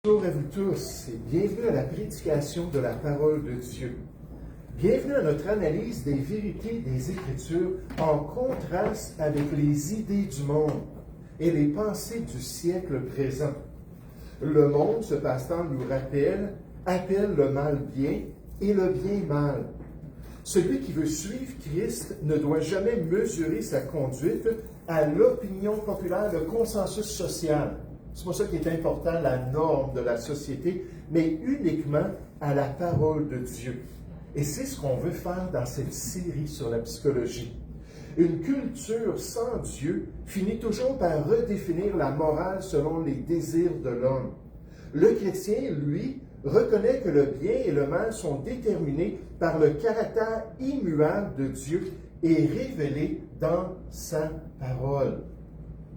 Bonjour à vous tous et bienvenue à la prédication de la parole de Dieu. Bienvenue à notre analyse des vérités des Écritures en contraste avec les idées du monde et les pensées du siècle présent. Le monde, ce passe-temps nous rappelle, appelle le mal bien et le bien mal. Celui qui veut suivre Christ ne doit jamais mesurer sa conduite à l'opinion populaire, le consensus social. C'est pour ça qu'il est important, la norme de la société, mais uniquement à la parole de Dieu. Et c'est ce qu'on veut faire dans cette série sur la psychologie. Une culture sans Dieu finit toujours par redéfinir la morale selon les désirs de l'homme. Le chrétien, lui, reconnaît que le bien et le mal sont déterminés par le caractère immuable de Dieu et révélés dans sa parole.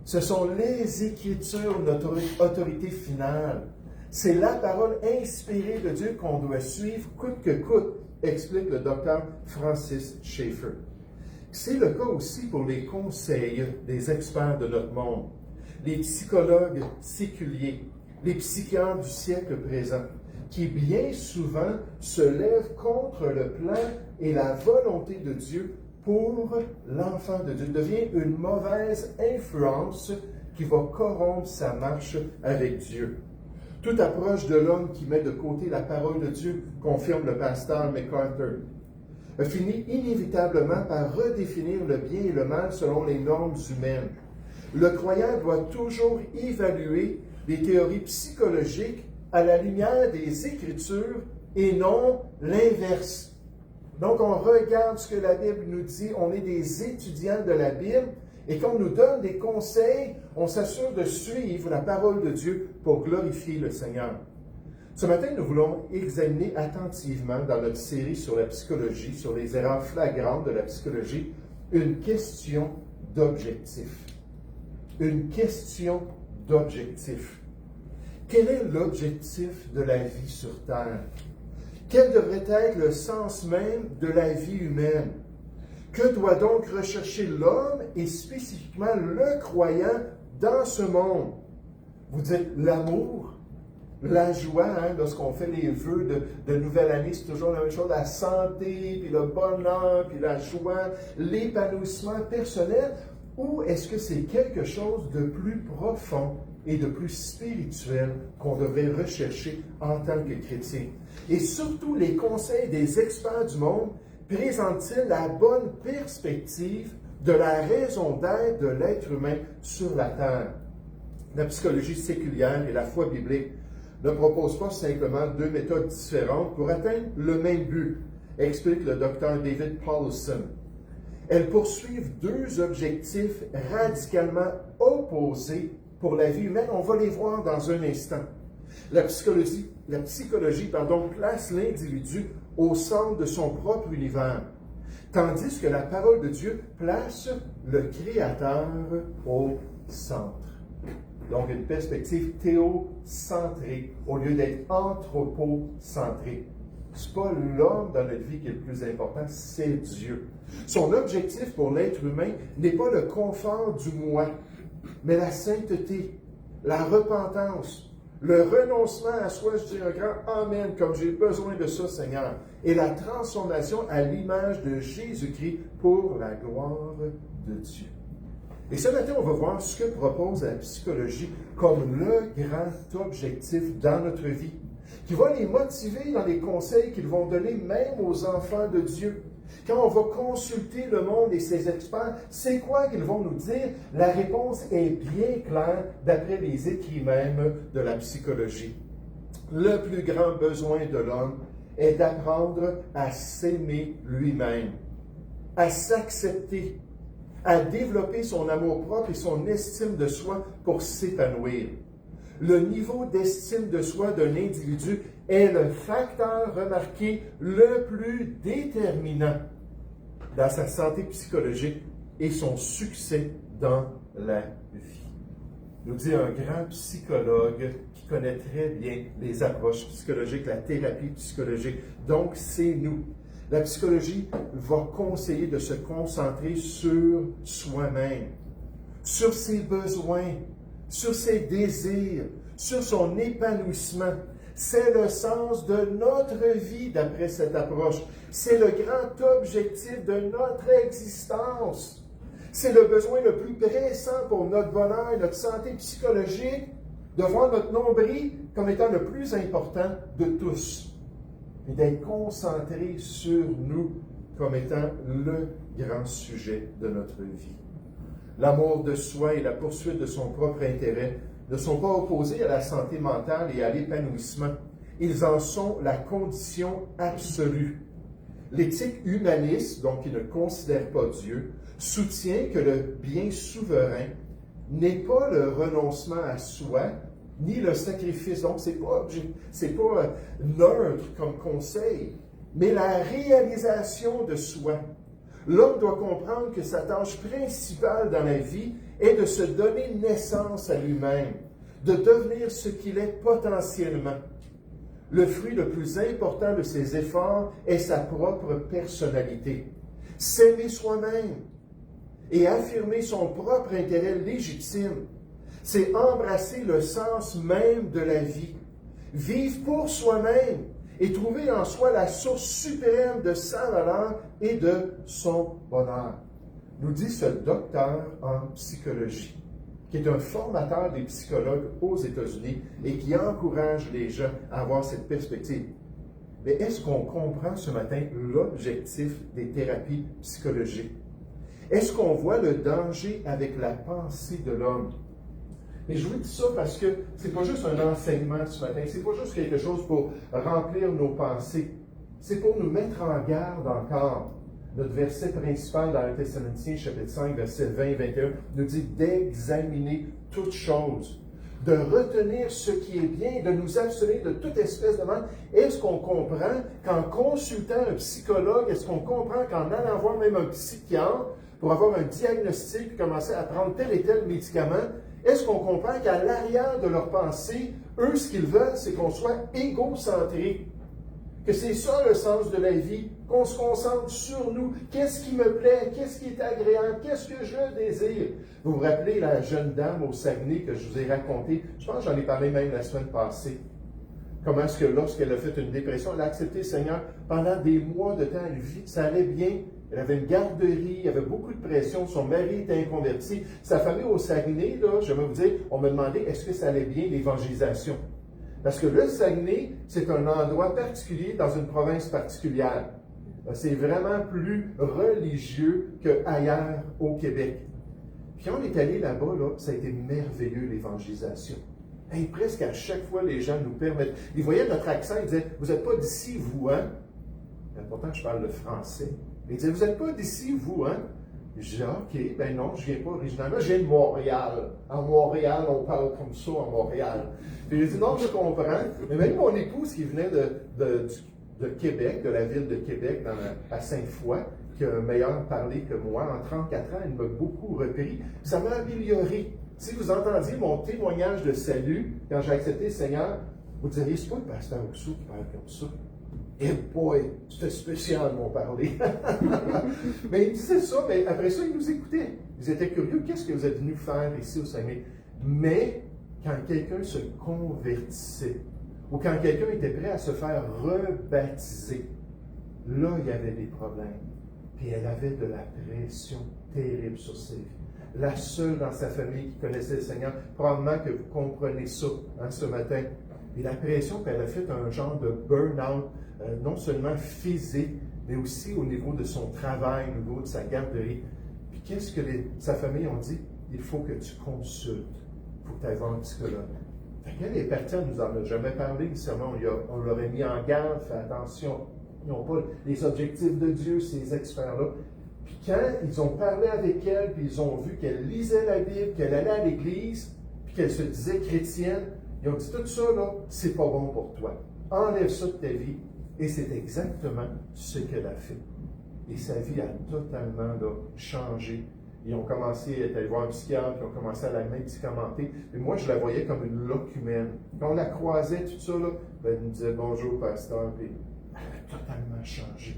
Ce sont les Écritures, notre autorité finale. C'est la parole inspirée de Dieu qu'on doit suivre coûte que coûte, explique le docteur Francis Schaeffer. C'est le cas aussi pour les conseils des experts de notre monde, les psychologues séculiers, les psychiatres du siècle présent, qui bien souvent se lèvent contre le plan et la volonté de Dieu pour l'enfant de Dieu, devient une mauvaise influence qui va corrompre sa marche avec Dieu. Toute approche de l'homme qui met de côté la parole de Dieu, confirme le pasteur MacArthur, finit inévitablement par redéfinir le bien et le mal selon les normes humaines. Le croyant doit toujours évaluer les théories psychologiques à la lumière des Écritures et non l'inverse. Donc, on regarde ce que la Bible nous dit, on est des étudiants de la Bible, et quand on nous donne des conseils, on s'assure de suivre la parole de Dieu pour glorifier le Seigneur. Ce matin, nous voulons examiner attentivement dans notre série sur la psychologie, sur les erreurs flagrantes de la psychologie, une question d'objectif. Une question d'objectif. Quel est l'objectif de la vie sur Terre? Quel devrait être le sens même de la vie humaine? Que doit donc rechercher l'homme et spécifiquement le croyant dans ce monde? Vous dites l'amour, la joie, lorsqu'on fait les vœux de nouvelle année, c'est toujours la même chose, la santé, puis le bonheur, puis la joie, l'épanouissement personnel, ou est-ce que c'est quelque chose de plus profond et de plus spirituel qu'on devrait rechercher en tant que chrétien? Et surtout, les conseils des experts du monde présentent-ils la bonne perspective de la raison d'être de l'être humain sur la terre? La psychologie séculière et la foi biblique ne proposent pas simplement deux méthodes différentes pour atteindre le même but, explique le docteur David Powlison. Elles poursuivent deux objectifs radicalement opposés pour la vie humaine. On va les voir dans un instant. La psychologie place l'individu au centre de son propre univers, tandis que la parole de Dieu place le Créateur au centre. Donc, une perspective théocentrée au lieu d'être anthropocentrée. Ce n'est pas l'homme dans notre vie qui est le plus important, c'est Dieu. Son objectif pour l'être humain n'est pas le confort du moi, mais la sainteté, la repentance, le renoncement à soi, je dis un grand Amen, comme j'ai besoin de ça, Seigneur, et la transformation à l'image de Jésus-Christ pour la gloire de Dieu. Et ce matin, on va voir ce que propose la psychologie comme le grand objectif dans notre vie, qui va les motiver dans les conseils qu'ils vont donner même aux enfants de Dieu. Quand on va consulter le monde et ses experts, c'est quoi qu'ils vont nous dire? La réponse est bien claire d'après les écrits même de la psychologie. Le plus grand besoin de l'homme est d'apprendre à s'aimer lui-même, à s'accepter, à développer son amour-propre et son estime de soi pour s'épanouir. Le niveau d'estime de soi d'un individu est le facteur remarqué le plus déterminant dans sa santé psychologique et son succès dans la vie. Nous dit un grand psychologue qui connaît très bien les approches psychologiques, la thérapie psychologique. Donc, c'est nous. La psychologie va conseiller de se concentrer sur soi-même, sur ses besoins, sur ses désirs, sur son épanouissement. C'est le sens de notre vie d'après cette approche. C'est le grand objectif de notre existence. C'est le besoin le plus pressant pour notre bonheur et notre santé psychologique de voir notre nombril comme étant le plus important de tous et d'être concentré sur nous comme étant le grand sujet de notre vie. L'amour de soi et la poursuite de son propre intérêt ne sont pas opposés à la santé mentale et à l'épanouissement. Ils en sont la condition absolue. L'éthique humaniste, donc qui ne considère pas Dieu, soutient que le bien souverain n'est pas le renoncement à soi, ni le sacrifice. Donc, c'est pas neutre comme conseil, mais la réalisation de soi. L'homme doit comprendre que sa tâche principale dans la vie est de se donner naissance à lui-même, de devenir ce qu'il est potentiellement. Le fruit le plus important de ses efforts est sa propre personnalité. S'aimer soi-même et affirmer son propre intérêt légitime, c'est embrasser le sens même de la vie, vivre pour soi-même et trouver en soi la source suprême de sa valeur et de son bonheur, nous dit ce docteur en psychologie, qui est un formateur des psychologues aux États-Unis et qui encourage les gens à avoir cette perspective. Mais est-ce qu'on comprend ce matin l'objectif des thérapies psychologiques? Est-ce qu'on voit le danger avec la pensée de l'homme? Et je vous dis ça parce que c'est pas juste un enseignement ce matin, c'est pas juste quelque chose pour remplir nos pensées, c'est pour nous mettre en garde encore. Notre verset principal dans 1 Thessaloniciens, chapitre 5, versets 20 et 21, nous dit d'examiner toutes choses, de retenir ce qui est bien, de nous abstenir de toute espèce de mal. Est-ce qu'on comprend qu'en consultant un psychologue, est-ce qu'on comprend qu'en allant voir même un psychiatre pour avoir un diagnostic et commencer à prendre tel et tel médicament, est-ce qu'on comprend qu'à l'arrière de leur pensée, eux, ce qu'ils veulent, c'est qu'on soit égocentré? Que c'est ça le sens de la vie, qu'on se concentre sur nous. Qu'est-ce qui me plaît? Qu'est-ce qui est agréable? Qu'est-ce que je désire? Vous vous rappelez la jeune dame au Saguenay que je vous ai raconté? Je pense que j'en ai parlé même la semaine passée. Comment est-ce que lorsqu'elle a fait une dépression, elle a accepté le Seigneur pendant des mois de temps, elle vit, ça allait bien. Elle avait une garderie, il y avait beaucoup de pression, son mari était inconverti. Sa famille au Saguenay, là, je vais vous dire, on me demandait est-ce que ça allait bien l'évangélisation? Parce que le Saguenay, c'est un endroit particulier dans une province particulière. C'est vraiment plus religieux qu'ailleurs au Québec. Puis on est allé là-bas, là, ça a été merveilleux l'évangélisation. Et presque à chaque fois, les gens nous permettent. Ils voyaient notre accent, ils disaient, vous n'êtes pas d'ici, vous, hein? Mais pourtant, je parle le français. Ils disaient, vous n'êtes pas d'ici, vous, hein? Je disais, OK, ben non, je ne viens pas originalement, je viens de Montréal. À Montréal, on parle comme ça à Montréal. Puis j'ai dit, non, je comprends. Mais même mon épouse qui venait de Québec, de la ville de Québec, à Sainte-Foy, qui a un meilleur parler que moi, en 34 ans, elle m'a beaucoup repris. Ça m'a amélioré. Si vous entendiez mon témoignage de salut, quand j'ai accepté le Seigneur, vous diriez, c'est pas le pasteur Rousseau qui parle comme ça. Eh boy, c'était spécial, mon parler. Mais il disait ça, mais après ça, ils nous écoutaient. Ils étaient curieux, qu'est-ce que vous êtes venus faire ici au Saguenay? Mais quand quelqu'un se convertissait, ou quand quelqu'un était prêt à se faire rebaptiser, là, il y avait des problèmes. Puis elle avait de la pression terrible sur ses vies. La seule dans sa famille qui connaissait le Seigneur, probablement que vous comprenez ça ce matin. Et la pression, puis elle a fait un genre de burn-out, non seulement physique, mais aussi au niveau de son travail, au niveau de sa garderie. Puis qu'est-ce que sa famille ont dit? Il faut que tu consultes. Il faut que tu ailles voir un psychologue. Fait qu'elle est partie, elle ne nous en a jamais parlé, nécessairement. On l'aurait mis en garde, fait attention. Ils n'ont pas les objectifs de Dieu, ces experts-là. Puis quand ils ont parlé avec elle, puis ils ont vu qu'elle lisait la Bible, qu'elle allait à l'église, puis qu'elle se disait chrétienne, ils ont dit tout ça, là, c'est pas bon pour toi. Enlève ça de ta vie. Et c'est exactement ce qu'elle a fait. Et sa vie a totalement là, changé. Ils ont commencé à aller voir un psychiatre, ils ont commencé à la médicamenter. Et moi, je la voyais comme une locumène. Quand on la croisait, tout ça, là, ben, elle nous disait bonjour, pasteur, puis elle a totalement changé.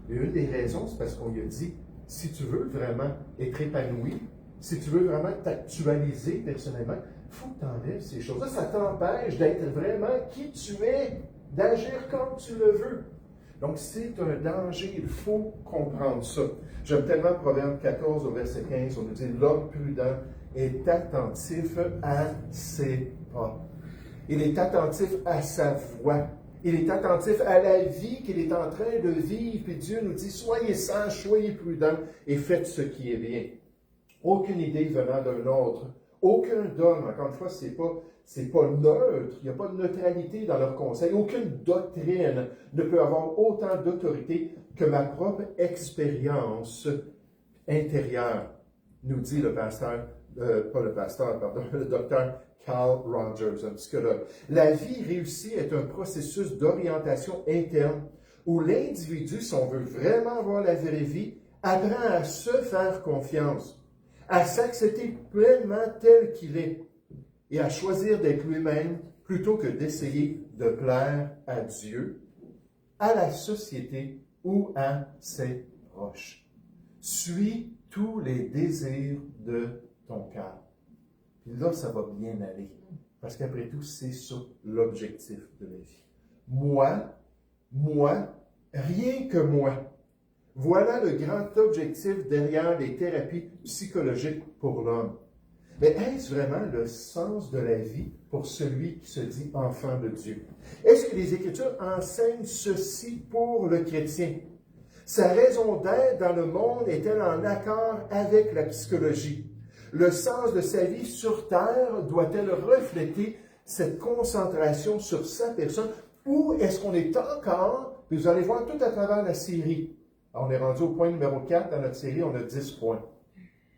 Et une des raisons, c'est parce qu'on lui a dit, si tu veux vraiment être épanoui, si tu veux vraiment t'actualiser personnellement, Il faut que tu enlèves ces choses-là. Ça t'empêche d'être vraiment qui tu es, d'agir comme tu le veux. Donc, c'est un danger. Il faut comprendre ça. J'aime tellement Proverbe 14 au verset 15. On nous dit, l'homme prudent est attentif à ses pas. Il est attentif à sa voix. Il est attentif à la vie qu'il est en train de vivre. Puis Dieu nous dit, soyez sages, soyez prudents et faites ce qui est bien. Aucune idée venant d'un autre. Aucun dogme, encore une fois, c'est pas neutre. Il n'y a pas de neutralité dans leurs conseils. Aucune doctrine ne peut avoir autant d'autorité que ma propre expérience intérieure, nous dit le pasteur, le docteur Carl Rogers, un psychologue. La vie réussie est un processus d'orientation interne où l'individu, si on veut vraiment voir la vraie vie, apprend à se faire confiance, à s'accepter pleinement tel qu'il est et à choisir d'être lui-même plutôt que d'essayer de plaire à Dieu, à la société ou à ses proches. Suis tous les désirs de ton cœur. Puis là, ça va bien aller. Parce qu'après tout, c'est ça l'objectif de la vie. Moi, rien que moi. Voilà le grand objectif derrière les thérapies psychologiques pour l'homme. Mais est-ce vraiment le sens de la vie pour celui qui se dit enfant de Dieu? Est-ce que les Écritures enseignent ceci pour le chrétien? Sa raison d'être dans le monde est-elle en accord avec la psychologie? Le sens de sa vie sur terre doit-elle refléter cette concentration sur sa personne? Ou est-ce qu'on est encore, puis vous allez voir tout à travers la série, on est rendu au point numéro 4 dans notre série, on a 10 points.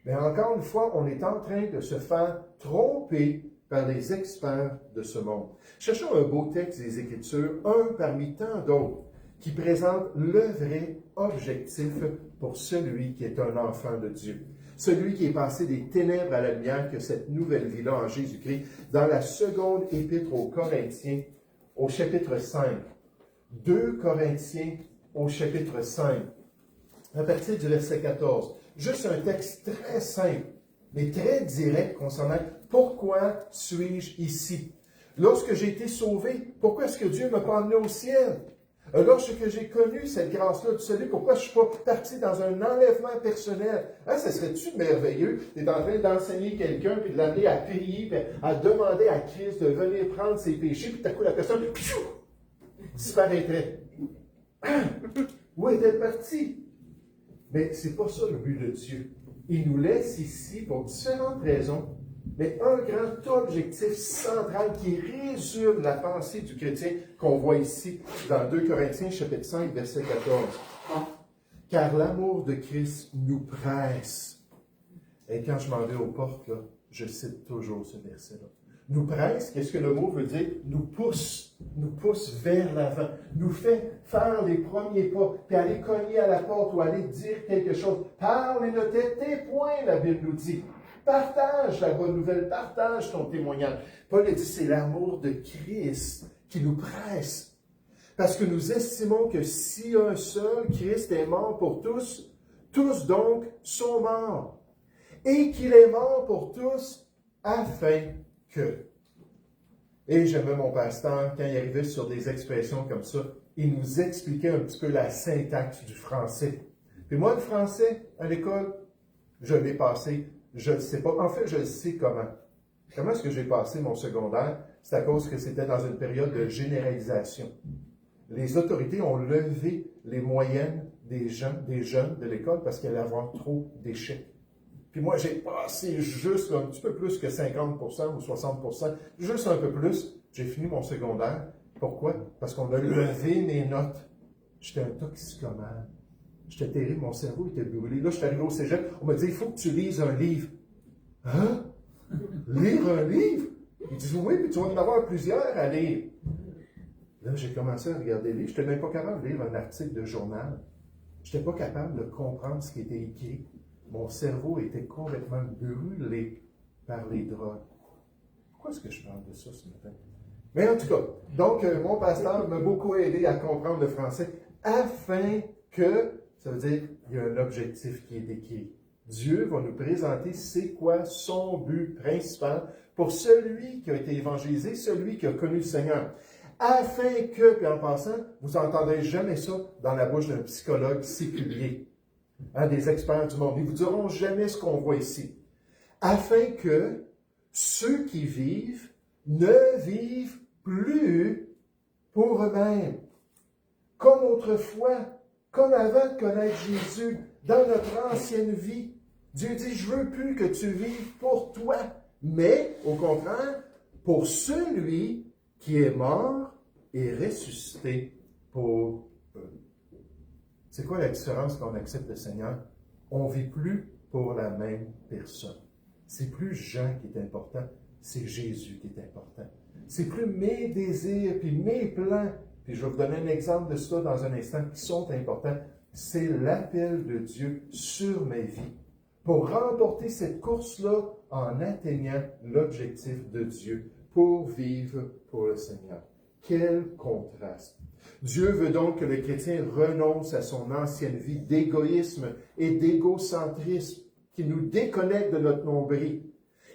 Mais encore une fois, on est en train de se faire tromper par les experts de ce monde. Cherchons un beau texte des Écritures, un parmi tant d'autres, qui présente le vrai objectif pour celui qui est un enfant de Dieu. Celui qui est passé des ténèbres à la lumière, que cette nouvelle vie-là en Jésus-Christ, dans la seconde épître aux Corinthiens, au chapitre 5. 2 Corinthiens, au chapitre 5, à partir du verset 14. Juste un texte très simple, mais très direct concernant pourquoi suis-je ici. Lorsque j'ai été sauvé, pourquoi est-ce que Dieu m'a pas emmené au ciel? Lorsque j'ai connu cette grâce-là du salut, pourquoi je ne suis pas parti dans un enlèvement personnel? Hein, ça serait-tu merveilleux? Tu es en train d'enseigner quelqu'un, puis de l'amener à prier, puis à demander à Christ de venir prendre ses péchés, puis tout à coup la personne disparaîtrait. Où est-elle partie? Mais ce n'est pas ça le but de Dieu. Il nous laisse ici pour différentes raisons, mais un grand objectif central qui résume la pensée du chrétien qu'on voit ici dans 2 Corinthiens chapitre 5, verset 14. Car l'amour de Christ nous presse. Et quand je m'en vais aux portes, là, je cite toujours ce verset-là. Nous presse, qu'est-ce que le mot veut dire? Nous pousse vers l'avant, nous fait faire les premiers pas, puis aller cogner à la porte ou aller dire quelque chose. Parle et ne tes point, la Bible nous dit. Partage la bonne nouvelle, partage ton témoignage. Paul dit, c'est l'amour de Christ qui nous presse. Parce que nous estimons que si un seul Christ est mort pour tous, tous donc sont morts. Et qu'il est mort pour tous afin que. Et j'aimais mon pasteur, quand il arrivait sur des expressions comme ça, il nous expliquait un petit peu la syntaxe du français. Puis moi, le français, à l'école, je l'ai passé, je ne sais pas. En fait, je le sais comment. Comment est-ce que j'ai passé mon secondaire? C'est à cause que c'était dans une période de généralisation. Les autorités ont levé les moyennes des jeunes de l'école parce qu'il allait y avoir trop d'échecs. Puis moi, j'ai passé juste un petit peu plus que 50% ou 60%, juste un peu plus. J'ai fini mon secondaire. Pourquoi? Parce qu'on a levé mes notes. J'étais un toxicomane. J'étais terrible, mon cerveau était brûlé. Là, je suis arrivé au cégep, on m'a dit, il faut que tu lises un livre. Hein? Lire un livre? Ils disent, oui, puis tu vas en avoir plusieurs à lire. Là, j'ai commencé à regarder les livres. Je n'étais même pas capable de lire un article de journal. Je n'étais pas capable de comprendre ce qui était écrit. Mon cerveau était complètement brûlé par les drogues. Pourquoi est-ce que je parle de ça ce matin? Mais en tout cas, donc, mon pasteur m'a beaucoup aidé à comprendre le français afin que, ça veut dire, il y a un objectif qui est écrit. Dieu va nous présenter c'est quoi son but principal pour celui qui a été évangélisé, celui qui a connu le Seigneur. Afin que, puis en passant, vous n'entendrez jamais ça dans la bouche d'un psychologue séculier, des experts du monde. Ils ne vous diront jamais ce qu'on voit ici. Afin que ceux qui vivent ne vivent plus pour eux-mêmes. Comme autrefois, comme avant de connaître Jésus, dans notre ancienne vie. Dieu dit, je veux plus que tu vives pour toi, mais au contraire, pour celui qui est mort et ressuscité pour eux. C'est quoi la différence quand on accepte le Seigneur? On ne vit plus pour la même personne. C'est plus Jean qui est important, c'est Jésus qui est important. C'est plus mes désirs, puis mes plans, puis je vais vous donner un exemple de ça dans un instant, qui sont importants. C'est l'appel de Dieu sur ma vie pour remporter cette course-là en atteignant l'objectif de Dieu pour vivre pour le Seigneur. Quel contraste! Dieu veut donc que le chrétien renonce à son ancienne vie d'égoïsme et d'égocentrisme qui nous déconnecte de notre nombril.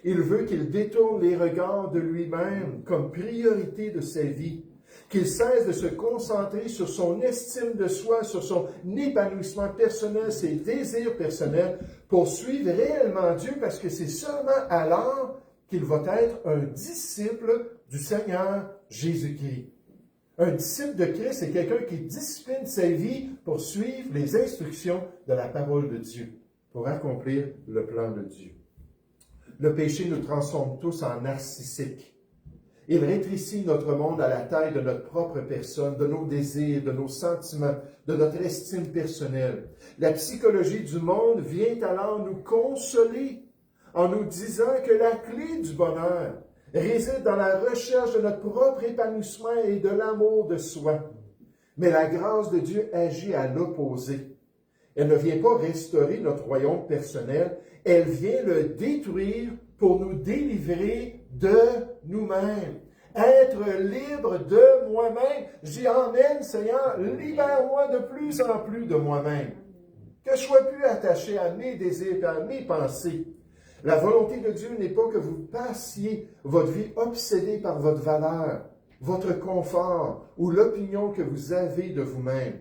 Il veut qu'il détourne les regards de lui-même comme priorité de sa vie, qu'il cesse de se concentrer sur son estime de soi, sur son épanouissement personnel, ses désirs personnels, pour suivre réellement Dieu, parce que c'est seulement alors qu'il va être un disciple du Seigneur Jésus-Christ. Un disciple de Christ, c'est quelqu'un qui discipline sa vie pour suivre les instructions de la parole de Dieu, pour accomplir le plan de Dieu. Le péché nous transforme tous en narcissiques. Il rétrécit notre monde à la taille de notre propre personne, de nos désirs, de nos sentiments, de notre estime personnelle. La psychologie du monde vient alors nous consoler en nous disant que la clé du bonheur réside dans la recherche de notre propre épanouissement et de l'amour de soi. Mais la grâce de Dieu agit à l'opposé. Elle ne vient pas restaurer notre royaume personnel, elle vient le détruire pour nous délivrer de nous-mêmes. Être libre de moi-même. Je dis amen, Seigneur, libère-moi de plus en plus de moi-même. Que je sois plus attaché à mes désirs et à mes pensées. La volonté de Dieu n'est pas que vous passiez votre vie obsédée par votre valeur, votre confort ou l'opinion que vous avez de vous-même.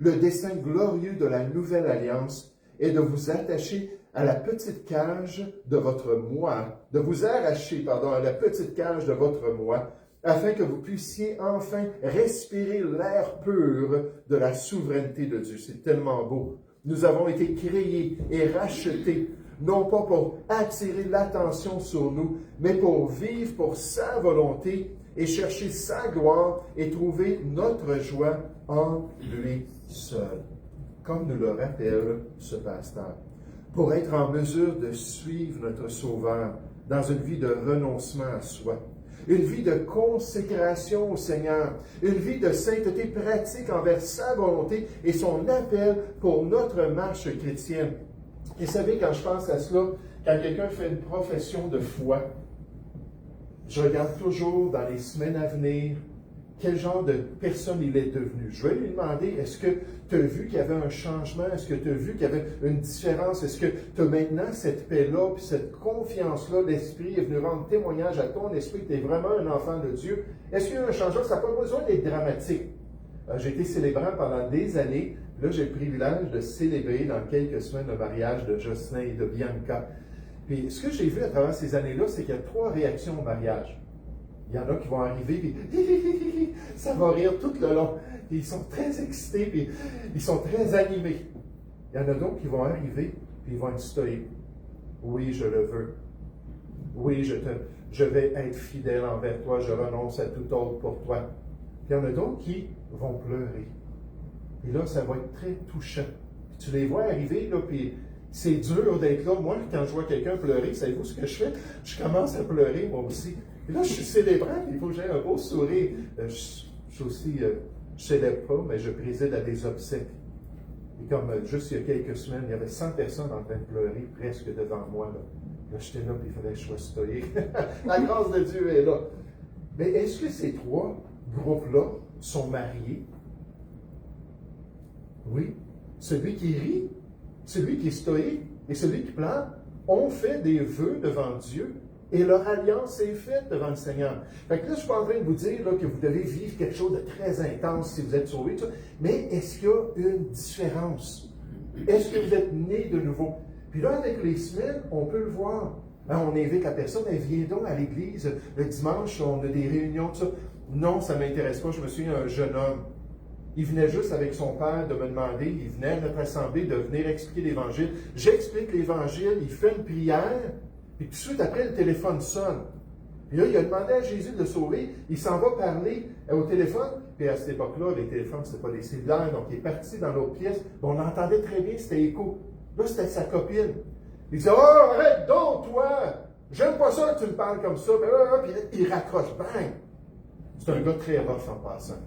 Le dessein glorieux de la nouvelle alliance est de vous attacher à la petite cage de votre moi, de vous arracher, à la petite cage de votre moi, afin que vous puissiez enfin respirer l'air pur de la souveraineté de Dieu. C'est tellement beau. Nous avons été créés et rachetés, non pas pour attirer l'attention sur nous, mais pour vivre pour sa volonté et chercher sa gloire et trouver notre joie en lui seul. Comme nous le rappelle ce pasteur. Pour être en mesure de suivre notre Sauveur dans une vie de renoncement à soi, une vie de consécration au Seigneur, une vie de sainteté pratique envers sa volonté et son appel pour notre marche chrétienne. Et vous savez, quand je pense à cela, quand quelqu'un fait une profession de foi, je regarde toujours dans les semaines à venir quel genre de personne il est devenu. Je vais lui demander, est-ce que tu as vu qu'il y avait un changement? Est-ce que tu as vu qu'il y avait une différence? Est-ce que tu as maintenant cette paix-là, puis cette confiance-là? L'Esprit est venu rendre témoignage à ton esprit que tu es vraiment un enfant de Dieu. Est-ce qu'il y a eu un changement? Ça n'a pas besoin d'être dramatique. J'ai été célébrant pendant des années. Là, j'ai le privilège de célébrer dans quelques semaines le mariage de Jocelyn et de Bianca. Puis, ce que j'ai vu à travers ces années-là, c'est qu'il y a 3 réactions au mariage. Il y en a qui vont arriver, puis ça va rire tout le long. Puis ils sont très excités, puis ils sont très animés. Il y en a d'autres qui vont arriver, puis ils vont être stoïques. Oui, je le veux. Oui, je vais être fidèle envers toi, je renonce à tout autre pour toi. Puis il y en a d'autres qui vont pleurer. Et là, ça va être très touchant. Puis tu les vois arriver, là, puis c'est dur d'être là. Moi, quand je vois quelqu'un pleurer, savez-vous ce que je fais? Je commence à pleurer, moi aussi. Et là, je suis célébrant, il faut que j'aie un beau sourire. Je célèbre pas, mais je préside à des obsèques. Et comme juste il y a quelques semaines, il y avait 100 personnes en train de pleurer presque devant moi. Là, j'étais là, puis il fallait que je sois stoïque. La grâce de Dieu est là. Mais est-ce que ces 3 groupes-là sont mariés? Oui. Celui qui rit, celui qui est stoïque, Et celui qui plante ont fait des vœux devant Dieu et leur alliance est faite devant le Seigneur. Fait que là, je ne suis pas en train de vous dire là, que vous devez vivre quelque chose de très intense si vous êtes sauvé, tout ça. Mais est-ce qu'il y a une différence? Est-ce que vous êtes né de nouveau? Puis là, avec les semaines, on peut le voir. Hein, on invite la personne, elle vient donc à l'église le dimanche, on a des réunions, tout ça. Non, ça ne m'intéresse pas. Je me souviens d'un jeune homme. Il venait juste avec son père de me demander, il venait à notre assemblée de venir expliquer l'Évangile. J'explique l'Évangile, il fait une prière, puis tout de suite après, le téléphone sonne. Puis là, il a demandé à Jésus de le sauver, il s'en va parler au téléphone, puis à cette époque-là, les téléphones, ce n'était pas des cellulaires, donc il est parti dans l'autre pièce, on entendait très bien, c'était écho. Là, c'était sa copine. Il dit, « Oh, arrête donc, toi! J'aime pas ça que tu me parles comme ça. » Puis il raccroche, bang! C'est un gars très rough en passant.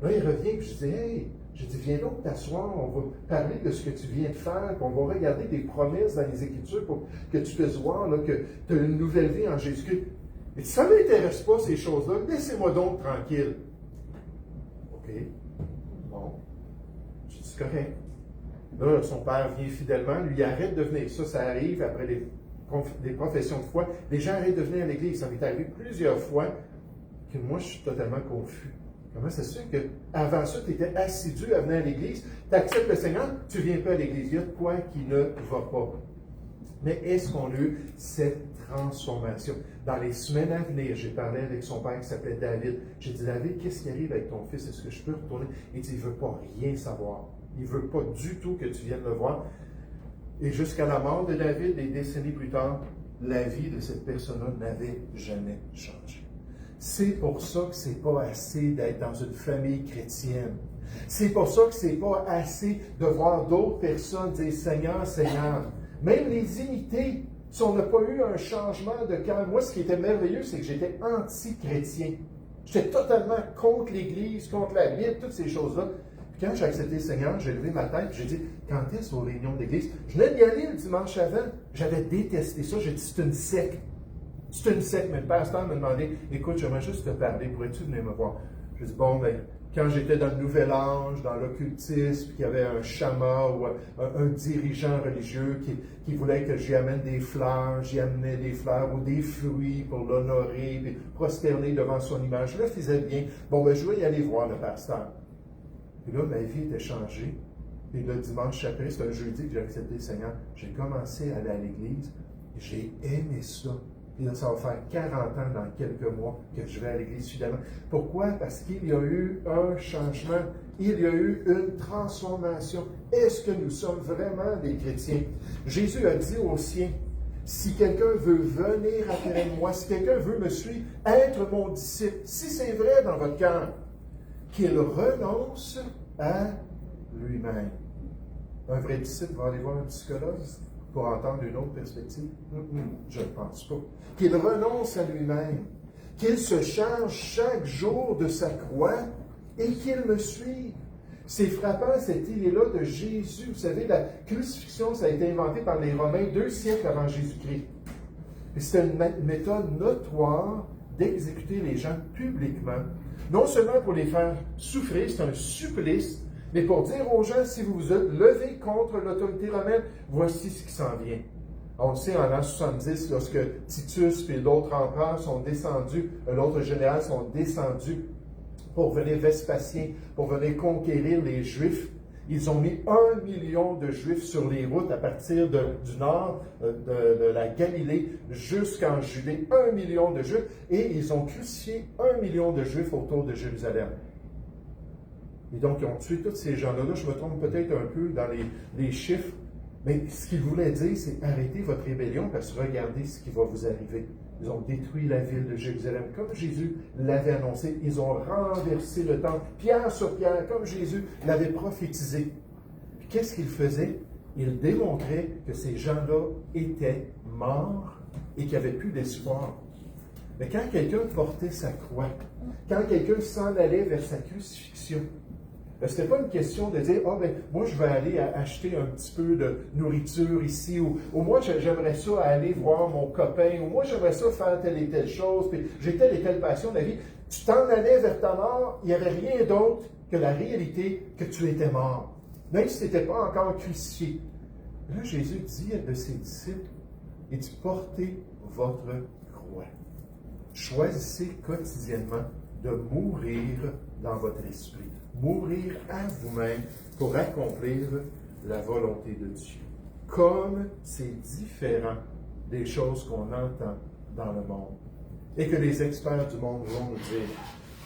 Là, il revient, puis je dis, hey, je dis, viens donc t'asseoir, on va parler de ce que tu viens de faire, puis on va regarder des promesses dans les Écritures pour que tu puisses voir là, que tu as une nouvelle vie en Jésus-Christ. Et ça ne m'intéresse pas, ces choses-là, laissez-moi donc tranquille. OK. Bon. Je dis, c'est correct. Là, son père vient fidèlement, lui, il arrête de venir. Ça arrive après des professions de foi. Les gens arrêtent de venir à l'église. Ça m'est arrivé plusieurs fois que moi, je suis totalement confus. Comment ça se fait qu'avant ça, tu étais assidu à venir à l'église, tu acceptes le Seigneur, tu ne viens pas à l'église. Il y a de quoi qui ne va pas. Mais est-ce qu'on a eu cette transformation? Dans les semaines à venir, j'ai parlé avec son père qui s'appelait David. J'ai dit, David, qu'est-ce qui arrive avec ton fils? Est-ce que je peux retourner? Il dit, il ne veut pas rien savoir. Il ne veut pas du tout que tu viennes le voir. Et jusqu'à la mort de David, des décennies plus tard, la vie de cette personne-là n'avait jamais changé. C'est pour ça que c'est pas assez d'être dans une famille chrétienne. C'est pour ça que c'est pas assez de voir d'autres personnes dire Seigneur, Seigneur. Même les imiter, si on n'a pas eu un changement de cœur. Moi, ce qui était merveilleux, c'est que j'étais anti-chrétien. J'étais totalement contre l'Église, contre la Bible, toutes ces choses-là. Puis quand j'ai accepté le Seigneur, j'ai levé ma tête et j'ai dit, quand est-ce aux réunions d'église? Je venais d'y aller le dimanche avant. J'avais détesté ça. J'ai dit, c'est une secte. C'est une secte. Mais le pasteur m'a demandé, écoute, j'aimerais juste te parler. Pourrais-tu venir me voir? J'ai dit, bon, ben, quand j'étais dans le Nouvel Âge, dans l'occultisme, puis qu'il y avait un chama ou un dirigeant religieux qui voulait que j'y amène des fleurs, j'y amenais des fleurs ou des fruits pour l'honorer, puis prosterner devant son image. Je le faisais bien. Bon, ben, je vais y aller voir le pasteur. Puis là, ma vie était changée. Et le dimanche après, c'est un jeudi que j'ai accepté le Seigneur. J'ai commencé à aller à l'église. J'ai aimé ça. Et là, ça va faire 40 ans dans quelques mois que je vais à l'église fidèlement. Pourquoi? Parce qu'il y a eu un changement. Il y a eu une transformation. Est-ce que nous sommes vraiment des chrétiens? Jésus a dit aux siens, si quelqu'un veut venir après moi, si quelqu'un veut me suivre, être mon disciple, si c'est vrai dans votre cœur, qu'il renonce à lui-même. Un vrai disciple va aller voir un psychologue pour entendre une autre perspective? Je ne pense pas. Qu'il renonce à lui-même, qu'il se charge chaque jour de sa croix et qu'il me suive. C'est frappant cette idée-là de Jésus. Vous savez, la crucifixion, ça a été inventé par les Romains 2 siècles avant Jésus-Christ. C'était une méthode notoire d'exécuter les gens publiquement. Non seulement pour les faire souffrir, c'est un supplice, mais pour dire aux gens, si vous vous êtes levés contre l'autorité romaine, voici ce qui s'en vient. On le sait, en l'an 70, lorsque Titus et d'autres empereurs sont descendus, l'autre général sont descendus pour venir Vespasien, pour venir conquérir les Juifs, ils ont mis 1 million de Juifs sur les routes à partir du nord de la Galilée jusqu'en Judée. 1 million de Juifs. Et ils ont crucifié 1 million de Juifs autour de Jérusalem. Et donc, ils ont tué tous ces gens-là. Là, je me trompe peut-être un peu dans les chiffres. Mais ce qu'ils voulaient dire, c'est arrêtez votre rébellion parce que regardez ce qui va vous arriver. Ils ont détruit la ville de Jérusalem comme Jésus l'avait annoncé. Ils ont renversé le temple, pierre sur pierre, comme Jésus l'avait prophétisé. Puis qu'est-ce qu'ils faisaient? Ils démontraient que ces gens-là étaient morts et qu'il n'y avait plus d'espoir. Mais quand quelqu'un portait sa croix, quand quelqu'un s'en allait vers sa crucifixion, ce n'était pas une question de dire, moi je vais aller acheter un petit peu de nourriture ici, ou moi j'aimerais ça aller voir mon copain, ou moi j'aimerais ça faire telle et telle chose, puis j'ai telle et telle passion de la vie. Tu t'en allais vers ta mort, il n'y avait rien d'autre que la réalité que tu étais mort, même si tu n'étais pas encore crucifié. Là, Jésus dit de ses disciples, il dit, portez votre croix. Choisissez quotidiennement de mourir dans votre esprit. Mourir à vous-même pour accomplir la volonté de Dieu. Comme c'est différent des choses qu'on entend dans le monde et que les experts du monde vont nous dire.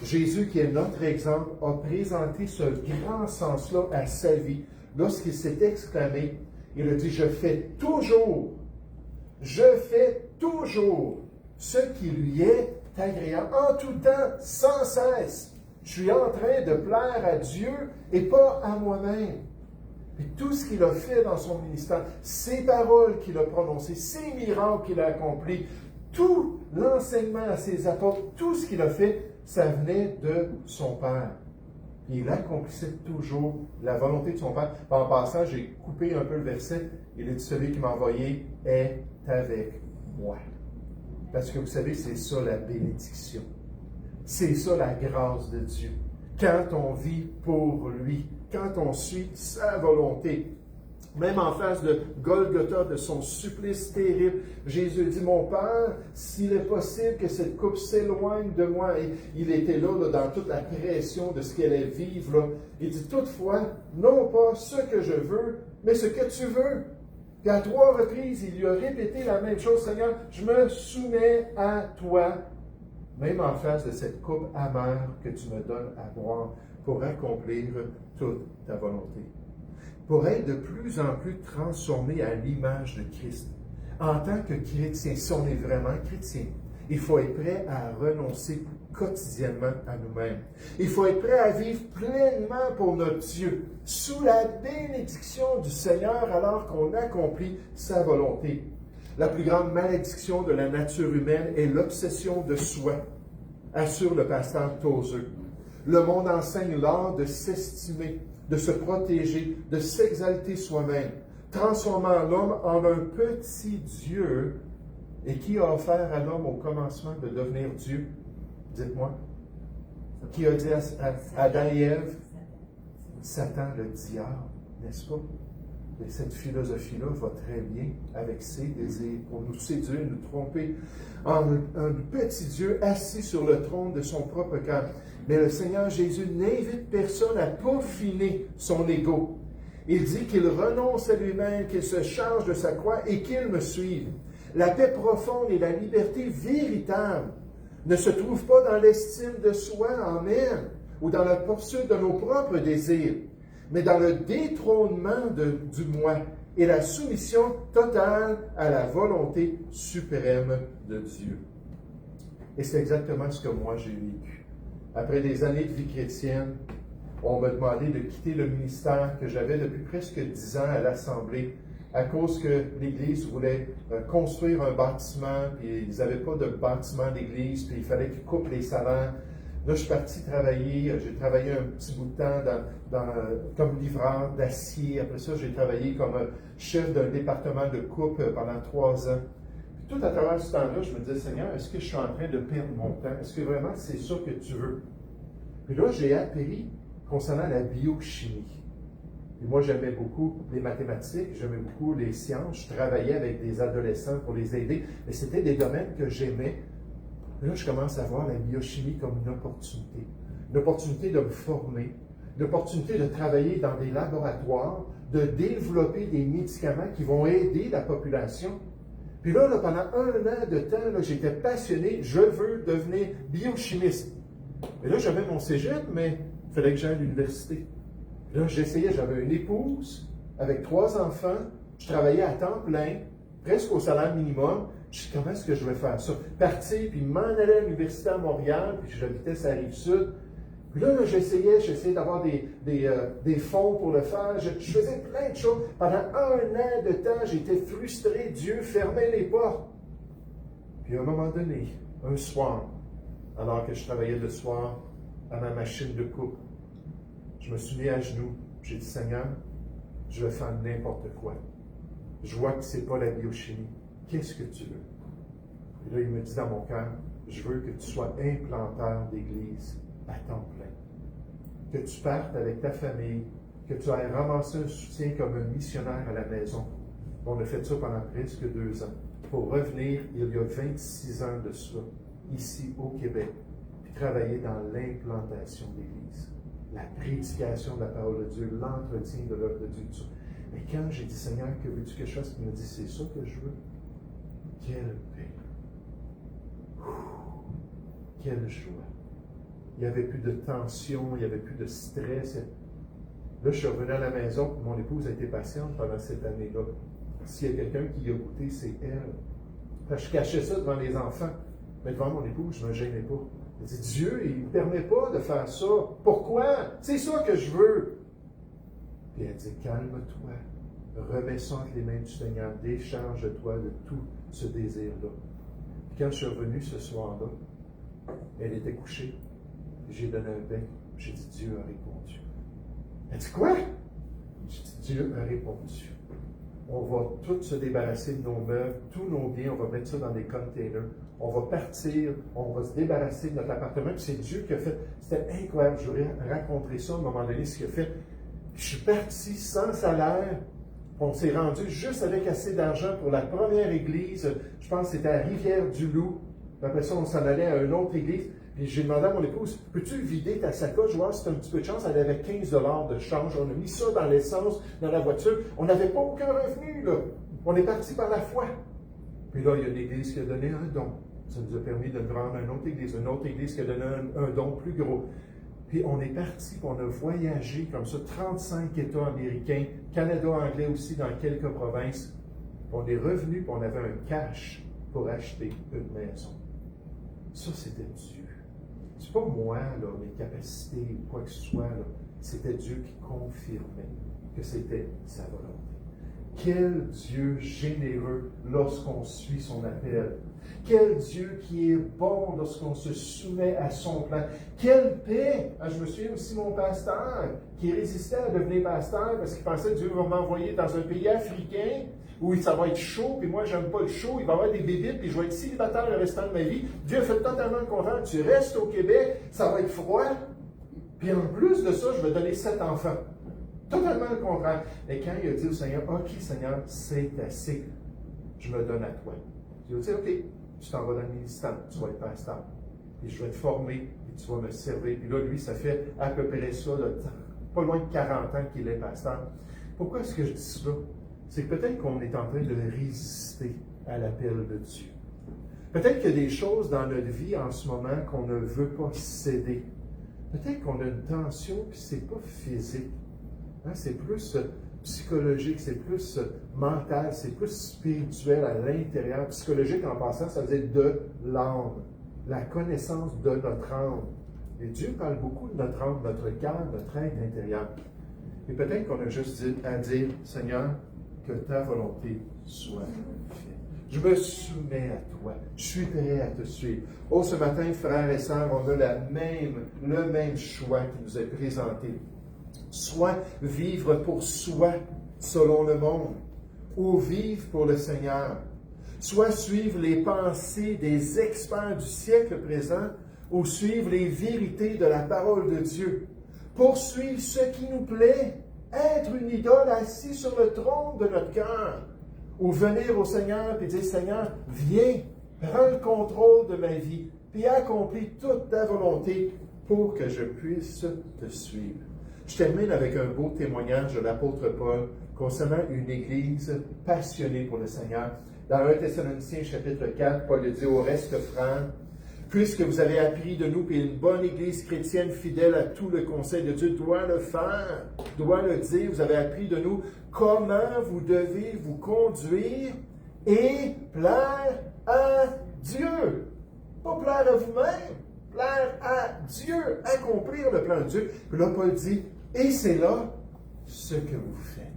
Jésus, qui est notre exemple, a présenté ce grand sens-là à sa vie lorsqu'il s'est exclamé, il a dit, je fais toujours ce qui lui est agréable, en tout temps, sans cesse. Je suis en train de plaire à Dieu et pas à moi-même. Et tout ce qu'il a fait dans son ministère, ses paroles qu'il a prononcées, ses miracles qu'il a accomplis, tout l'enseignement à ses apôtres, tout ce qu'il a fait, ça venait de son Père. Et il accomplissait toujours la volonté de son Père. En passant, j'ai coupé un peu le verset. Il est dit, celui qui m'a envoyé est avec moi. Parce que vous savez, c'est ça la bénédiction. C'est ça la grâce de Dieu. Quand on vit pour lui, quand on suit sa volonté. Même en face de Golgotha, de son supplice terrible, Jésus dit, mon Père, s'il est possible que cette coupe s'éloigne de moi. Et il était là, dans toute la pression de ce qu'elle allait vivre. Là. Il dit, toutefois, non pas ce que je veux, mais ce que tu veux. Puis à 3 reprises, il lui a répété la même chose, Seigneur, je me soumets à toi, même en face de cette coupe amère que tu me donnes à boire pour accomplir toute ta volonté. Pour être de plus en plus transformé à l'image de Christ. En tant que chrétien, si on est vraiment chrétien, il faut être prêt à renoncer quotidiennement à nous-mêmes. Il faut être prêt à vivre pleinement pour notre Dieu, sous la bénédiction du Seigneur alors qu'on accomplit sa volonté. La plus grande malédiction de la nature humaine est l'obsession de soi, assure le pasteur Tozer. Le monde enseigne l'art de s'estimer, de se protéger, de s'exalter soi-même, transformant l'homme en un petit Dieu. Et qui a offert à l'homme au commencement de devenir Dieu? Dites-moi. Qui a dit à Adam et Ève? Satan, le diable, n'est-ce pas? Et cette philosophie-là va très bien avec ses désirs pour nous séduire, nous tromper en un petit Dieu assis sur le trône de son propre cœur. Mais le Seigneur Jésus n'invite personne à peaufiner son ego. Il dit qu'il renonce à lui-même, qu'il se charge de sa croix et qu'il me suive. La paix profonde et la liberté véritable ne se trouvent pas dans l'estime de soi en elle ou dans la poursuite de nos propres désirs, mais dans le détrônement du moi et la soumission totale à la volonté suprême de Dieu. Et c'est exactement ce que moi j'ai vécu. Après des années de vie chrétienne, on m'a demandé de quitter le ministère que j'avais depuis presque 10 ans à l'Assemblée à cause que l'Église voulait construire un bâtiment, puis ils n'avaient pas de bâtiment d'Église, puis il fallait qu'ils coupent les salaires. Là, je suis parti travailler, j'ai travaillé un petit bout de temps comme livreur d'acier. Après ça, j'ai travaillé comme chef d'un département de coupe pendant 3 ans. Puis tout à travers ce temps-là, je me disais, Seigneur, est-ce que je suis en train de perdre mon temps? Est-ce que vraiment c'est ça que tu veux? Puis là, j'ai appris concernant la biochimie. Et moi, j'aimais beaucoup les mathématiques, j'aimais beaucoup les sciences. Je travaillais avec des adolescents pour les aider, mais c'était des domaines que j'aimais. Là, je commence à voir la biochimie comme une opportunité. Une opportunité de me former, une opportunité de travailler dans des laboratoires, de développer des médicaments qui vont aider la population. Puis là pendant 1 an de temps, là, j'étais passionné, je veux devenir biochimiste. Et là, j'avais mon cégep, mais il fallait que j'aille à l'université. Là, j'essayais, j'avais une épouse avec 3 enfants, je travaillais à temps plein, presque au salaire minimum. Je dis, comment est-ce que je vais faire ça? Partir, puis m'en aller à l'université à Montréal, puis j'habitais sur la Rive-Sud. Puis là, j'essayais d'avoir des fonds pour le faire. Je faisais plein de choses. Pendant 1 an de temps, j'étais frustré. Dieu fermait les portes. Puis à un moment donné, un soir, alors que je travaillais le soir à ma machine de coupe, je me suis mis à genoux. J'ai dit, Seigneur, je vais faire n'importe quoi. Je vois que ce n'est pas la biochimie. Qu'est-ce que tu veux? Et là, il me dit dans mon cœur, je veux que tu sois implanteur d'église à temps plein. Que tu partes avec ta famille, que tu ailles ramasser un soutien comme un missionnaire à la maison. On a fait ça pendant presque 2 ans. Pour revenir, il y a 26 ans de cela, ici au Québec, puis travailler dans l'implantation d'église, la prédication de la parole de Dieu, l'entretien de l'œuvre de Dieu. Tout ça. Mais quand j'ai dit, Seigneur, que veux-tu que je fasse? Il m'a dit, c'est ça que je veux. Quelle paix! Quelle joie! Il n'y avait plus de tension, il n'y avait plus de stress. Là, je suis revenu à la maison, mon épouse a été patiente pendant cette année-là. S'il y a quelqu'un qui y a goûté, c'est elle. Parce que je cachais ça devant les enfants. Mais devant mon épouse, je ne me gênais pas. Elle dit, Dieu, il ne me permet pas de faire ça. Pourquoi? C'est ça que je veux. Puis elle dit, calme-toi. Remets ça entre les mains du Seigneur. Décharge-toi de tout ce désir-là. Puis quand je suis revenu ce soir-là, elle était couchée. J'ai donné un bec. J'ai dit, Dieu a répondu. Elle dit, quoi? J'ai dit, Dieu a répondu. On va tous se débarrasser de nos meubles, tous nos biens, on va mettre ça dans des containers. On va partir, on va se débarrasser de notre appartement. Puis c'est Dieu qui a fait. C'était incroyable. Je voudrais raconter ça à un moment donné, ce qu'il a fait. Je suis parti sans salaire. On s'est rendu juste avec assez d'argent pour la première église. Je pense que c'était à Rivière-du-Loup. Après ça, on s'en allait à une autre église. Puis j'ai demandé à mon épouse, peux-tu vider ta sacoche, voir si tu as un petit peu de chance? Elle avait 15 $ de change. On a mis ça dans l'essence, dans la voiture. On n'avait pas aucun revenu, là. On est parti par la foi. Puis là, il y a une église qui a donné un don. Ça nous a permis de prendre une autre église qui a donné un don plus gros. Puis on est parti, puis on a voyagé comme ça, 35 États américains, Canada anglais aussi dans quelques provinces. Puis on est revenu, puis on avait un cash pour acheter une maison. Ça, c'était Dieu. C'est pas moi, là, mes capacités ou quoi que ce soit. C'était Dieu qui confirmait que c'était sa volonté. Quel Dieu généreux lorsqu'on suit son appel. Quel Dieu qui est bon lorsqu'on se soumet à son plan. Quelle paix! Je me souviens aussi mon pasteur qui résistait à devenir pasteur parce qu'il pensait que Dieu va m'envoyer dans un pays africain où ça va être chaud, puis moi, j'aime pas le chaud, il va y avoir des bébites, puis je vais être célibataire le restant de ma vie. Dieu a fait totalement le contraire. Tu restes au Québec, ça va être froid, puis en plus de ça, je vais donner 7 enfants. Totalement le contraire. Et quand il a dit au Seigneur, OK, Seigneur, c'est assez, je me donne à toi. Il a dit, OK, tu t'en vas dans le ministère, tu vas être pasteur, et je vais te former, et tu vas me servir. Puis là, lui, ça fait à peu près ça, là, pas loin de 40 ans qu'il est pasteur. Pourquoi est-ce que je dis cela? C'est que peut-être qu'on est en train de résister à l'appel de Dieu. Peut-être qu'il y a des choses dans notre vie en ce moment qu'on ne veut pas céder. Peut-être qu'on a une tension, puis ce n'est pas physique. Hein, c'est plus psychologique, c'est plus mental, c'est plus spirituel à l'intérieur. Psychologique, en passant, ça veut dire de l'âme, la connaissance de notre âme. Et Dieu parle beaucoup de notre âme, notre cœur, notre être intérieur. Et peut-être qu'on a juste à dire, Seigneur, que ta volonté soit faite. Je me soumets à toi. Je suis prêt à te suivre. Oh, ce matin, frères et sœurs, on a le même choix qui nous est présenté. Soit vivre pour soi, selon le monde, ou vivre pour le Seigneur. Soit suivre les pensées des experts du siècle présent, ou suivre les vérités de la parole de Dieu. Poursuivre ce qui nous plaît. Être une idole assis sur le trône de notre cœur. Ou venir au Seigneur et dire, Seigneur, viens, prends le contrôle de ma vie, puis accomplis toute ta volonté pour que je puisse te suivre. Je termine avec un beau témoignage de l'apôtre Paul concernant une église passionnée pour le Seigneur. Dans 1 Thessaloniciens chapitre 4, Paul dit, au reste, frères, puisque vous avez appris de nous, puis une bonne Église chrétienne fidèle à tout le conseil de Dieu doit le faire, doit le dire. Vous avez appris de nous comment vous devez vous conduire et plaire à Dieu. Pas plaire à vous-même, plaire à Dieu, accomplir le plan de Dieu. Puis là, Paul dit, et c'est là ce que vous faites.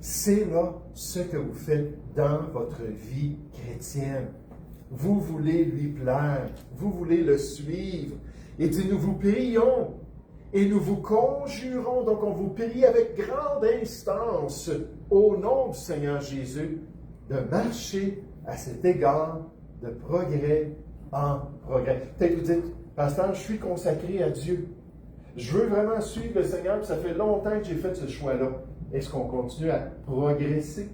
C'est là ce que vous faites dans votre vie chrétienne. Vous voulez lui plaire, vous voulez le suivre. Et dit, nous vous prions et nous vous conjurons, donc on vous prie avec grande instance au nom du Seigneur Jésus, de marcher à cet égard de progrès en progrès. Peut-être vous dites, pasteur, je suis consacré à Dieu. Je veux vraiment suivre le Seigneur, puis ça fait longtemps que j'ai fait ce choix-là. Est-ce qu'on continue à progresser,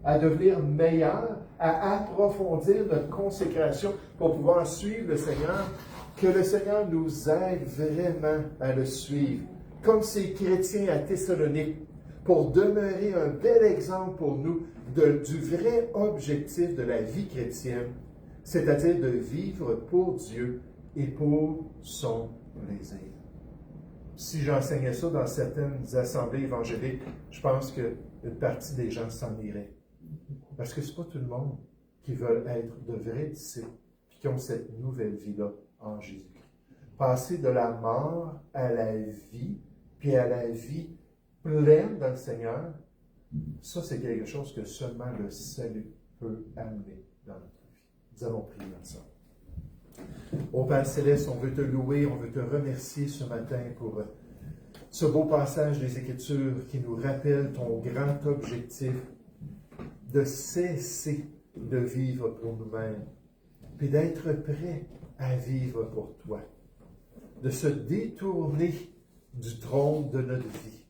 à devenir meilleurs, à approfondir notre consécration pour pouvoir suivre le Seigneur, que le Seigneur nous aide vraiment à le suivre, comme ces chrétiens à Thessalonique, pour demeurer un bel exemple pour nous du vrai objectif de la vie chrétienne, c'est-à-dire de vivre pour Dieu et pour son plaisir. Si j'enseignais ça dans certaines assemblées évangéliques, je pense qu'une partie des gens s'en iraient. Parce que ce n'est pas tout le monde qui veut être de vrais disciples et qui ont cette nouvelle vie-là en Jésus. Passer de la mort à la vie, puis à la vie pleine dans le Seigneur, ça c'est quelque chose que seulement le salut peut amener dans notre vie. Nous allons prier ensemble. Ô Père Céleste, on veut te louer, on veut te remercier ce matin pour ce beau passage des Écritures qui nous rappelle ton grand objectif de cesser de vivre pour nous-mêmes, puis d'être prêt à vivre pour toi, de se détourner du trône de notre vie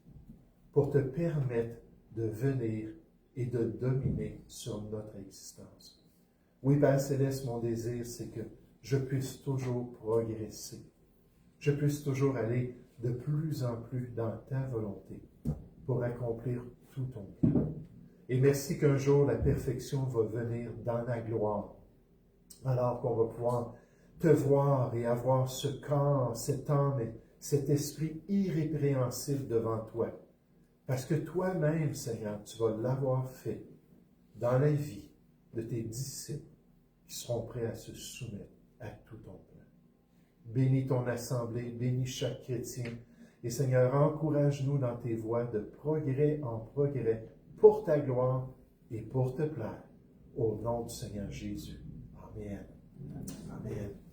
pour te permettre de venir et de dominer sur notre existence. Oui, Père Céleste, mon désir, c'est que je puisse toujours progresser. Je puisse toujours aller de plus en plus dans ta volonté pour accomplir tout ton plan. Et merci qu'un jour la perfection va venir dans la gloire, alors qu'on va pouvoir te voir et avoir ce corps, cette âme et cet esprit irrépréhensible devant toi. Parce que toi-même, Seigneur, tu vas l'avoir fait dans la vie de tes disciples qui seront prêts à se soumettre à tout ton plan. Bénis ton assemblée, bénis chaque chrétien. Et Seigneur, encourage-nous dans tes voies de progrès en progrès pour ta gloire et pour te plaire. Au nom du Seigneur Jésus. Amen. Amen.